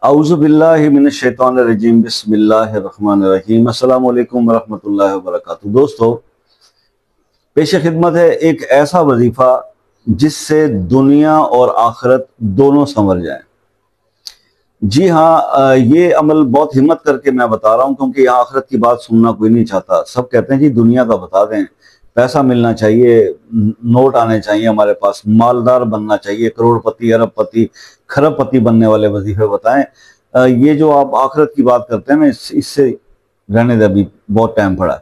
اعوذ باللہ من الشیطان الرجیم بسم اللہ الرحمن الرحیم السلام علیکم ورحمۃ اللہ وبرکاتہ۔ دوستو، پیش خدمت ہے ایک ایسا وظیفہ جس سے دنیا اور آخرت دونوں سنور جائیں۔ جی ہاں، یہ عمل بہت ہمت کر کے میں بتا رہا ہوں، کیونکہ یہاں آخرت کی بات سننا کوئی نہیں چاہتا۔ سب کہتے ہیں جی دنیا کا بتا دیں، پیسہ ملنا چاہیے، نوٹ آنے چاہیے ہمارے پاس، مالدار بننا چاہیے، کروڑ پتی، ارب پتی، کھرب پتی بننے والے وظیفے بتائیں۔ یہ جو آپ آخرت کی بات کرتے ہیں نا، اس سے رہنے دے، ابھی بہت ٹائم پڑا ہے۔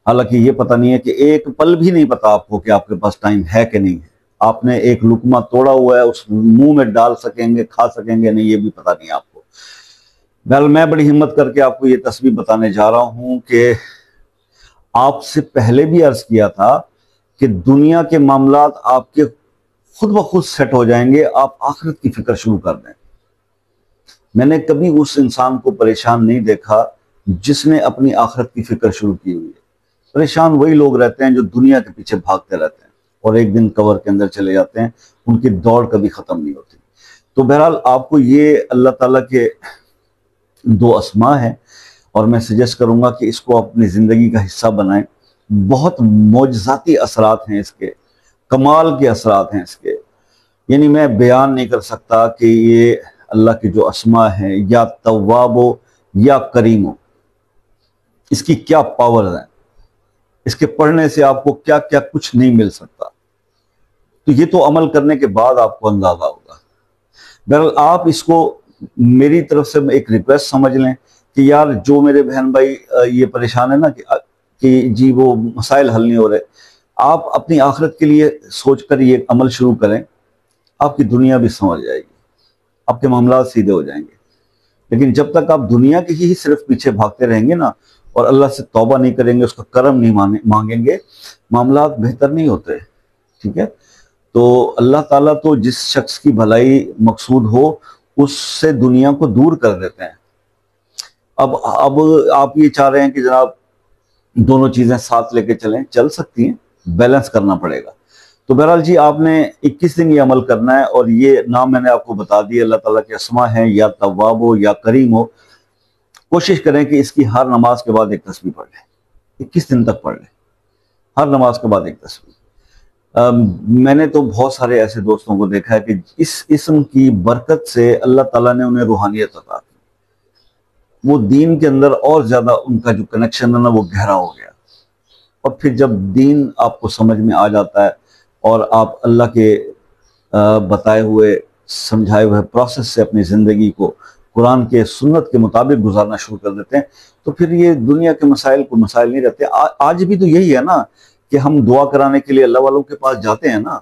حالانکہ یہ پتہ نہیں ہے کہ ایک پل بھی نہیں پتا آپ کو کہ آپ کے پاس ٹائم ہے کہ نہیں ہے۔ آپ نے ایک لقمہ توڑا ہوا ہے، اس منہ میں ڈال سکیں گے، کھا سکیں گے نہیں، یہ بھی پتہ نہیں آپ کو۔ بہرحال میں بڑی ہمت کر کے آپ کو یہ تسبیح بتانے جا رہا ہوں کہ آپ سے پہلے بھی عرض کیا تھا کہ دنیا کے معاملات آپ کے خود بخود سیٹ ہو جائیں گے، آپ آخرت کی فکر شروع کر دیں۔ میں نے کبھی اس انسان کو پریشان نہیں دیکھا جس نے اپنی آخرت کی فکر شروع کی ہوئی ہے۔ پریشان وہی لوگ رہتے ہیں جو دنیا کے پیچھے بھاگتے رہتے ہیں اور ایک دن قبر کے اندر چلے جاتے ہیں، ان کی دوڑ کبھی ختم نہیں ہوتی۔ تو بہرحال آپ کو یہ اللہ تعالیٰ کے دو اسماء ہیں، اور میں سجیسٹ کروں گا کہ اس کو اپنی زندگی کا حصہ بنائیں۔ بہت معجزاتی اثرات ہیں اس کے، کمال کے اثرات ہیں اس کے، یعنی میں بیان نہیں کر سکتا کہ یہ اللہ کے جو اسماء ہیں، یا تواب ہو یا کریم ہو، اس کی کیا پاورز ہیں، اس کے پڑھنے سے آپ کو کیا کیا کچھ نہیں مل سکتا۔ تو یہ تو عمل کرنے کے بعد آپ کو اندازہ ہوگا۔ بہرحال آپ اس کو میری طرف سے ایک ریکویسٹ سمجھ لیں کہ یار جو میرے بہن بھائی یہ پریشان ہے نا کہ جی وہ مسائل حل نہیں ہو رہے، آپ اپنی آخرت کے لیے سوچ کر یہ عمل شروع کریں، آپ کی دنیا بھی سنور جائے گی، آپ کے معاملات سیدھے ہو جائیں گے۔ لیکن جب تک آپ دنیا کے ہی صرف پیچھے بھاگتے رہیں گے نا، اور اللہ سے توبہ نہیں کریں گے، اس کا کرم نہیں مانگیں گے، معاملات بہتر نہیں ہوتے۔ ٹھیک ہے؟ تو اللہ تعالیٰ تو جس شخص کی بھلائی مقصود ہو اس سے دنیا کو دور کر دیتے ہیں۔ اب آپ یہ چاہ رہے ہیں کہ جناب دونوں چیزیں ساتھ لے کے چلیں، چل سکتی ہیں، بیلنس کرنا پڑے گا۔ تو بہرحال جی آپ نے 21 دن یہ عمل کرنا ہے، اور یہ نام میں نے آپ کو بتا دی، اللہ تعالیٰ کے اسماء ہیں، یا تواب ہو یا کریم ہو۔ کوشش کریں کہ اس کی ہر نماز کے بعد ایک تسبیح پڑھ لیں، 21 دن تک پڑھ لیں، ہر نماز کے بعد ایک تسبیح۔ میں نے تو بہت سارے ایسے دوستوں کو دیکھا ہے کہ اس اسم کی برکت سے اللہ تعالیٰ نے انہیں روحانیت عطا کی، وہ دین کے اندر اور زیادہ ان کا جو کنیکشن ہے نا وہ گہرا ہو گیا۔ اور پھر جب دین آپ کو سمجھ میں آ جاتا ہے اور آپ اللہ کے بتائے ہوئے سمجھائے ہوئے پروسیس سے اپنی زندگی کو قرآن کے سنت کے مطابق گزارنا شروع کر دیتے ہیں، تو پھر یہ دنیا کے مسائل کو مسائل نہیں رہتے۔ آج بھی تو یہی ہے نا کہ ہم دعا کرانے کے لیے اللہ والوں کے پاس جاتے ہیں نا،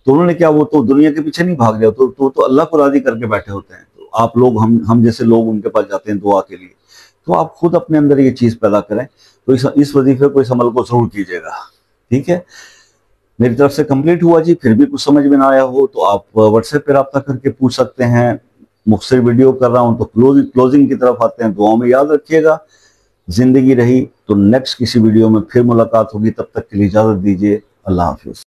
تو انہوں نے کیا، وہ تو دنیا کے پیچھے نہیں بھاگ جاتے، تو اللہ کو راضی کر کے بیٹھے ہوتے ہیں۔ تو آپ لوگ ہم جیسے لوگ ان کے پاس جاتے ہیں دعا کے لیے، تو آپ خود اپنے اندر یہ چیز پیدا کریں۔ تو اس وظیفے کو، اس عمل کو ضرور کیجیے گا۔ ٹھیک ہے؟ میری طرف سے کمپلیٹ ہوا جی۔ پھر بھی کچھ سمجھ میں نہ آیا ہو تو آپ واٹس ایپ پہ رابطہ کر کے پوچھ سکتے ہیں۔ مختصر ویڈیو کر رہا ہوں تو کلوزنگ کی طرف آتے ہیں۔ دعاؤں میں یاد رکھیے گا۔ زندگی رہی تو نیکسٹ کسی ویڈیو میں پھر ملاقات ہوگی، تب تک کے لیے اجازت دیجیے۔ اللہ حافظ۔